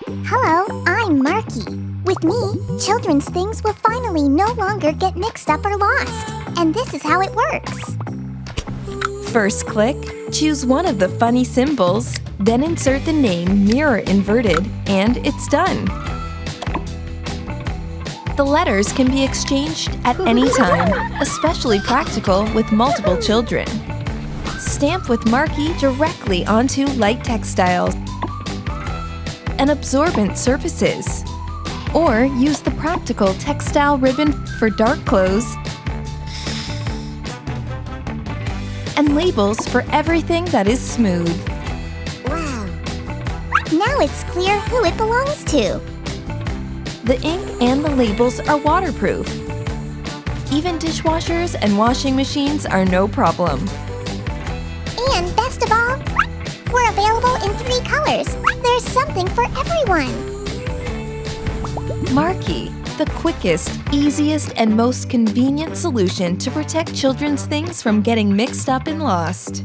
Hello, I'm Marky. With me, children's things will finally no longer get mixed up or lost. And this is how it works. First click, choose one of the funny symbols, then insert the name mirror inverted, and it's done. The letters can be exchanged at any time, especially practical with multiple children. Stamp with Marky directly onto light textiles and absorbent surfaces. Or use the practical textile ribbon for dark clothes and labels for everything that is smooth. Wow. Now it's clear who it belongs to. The ink and the labels are waterproof. Even dishwashers and washing machines are no problem. And best of all, we're available in 3 colors. There's something for everyone. Marky, the quickest, easiest, and most convenient solution to protect children's things from getting mixed up and lost.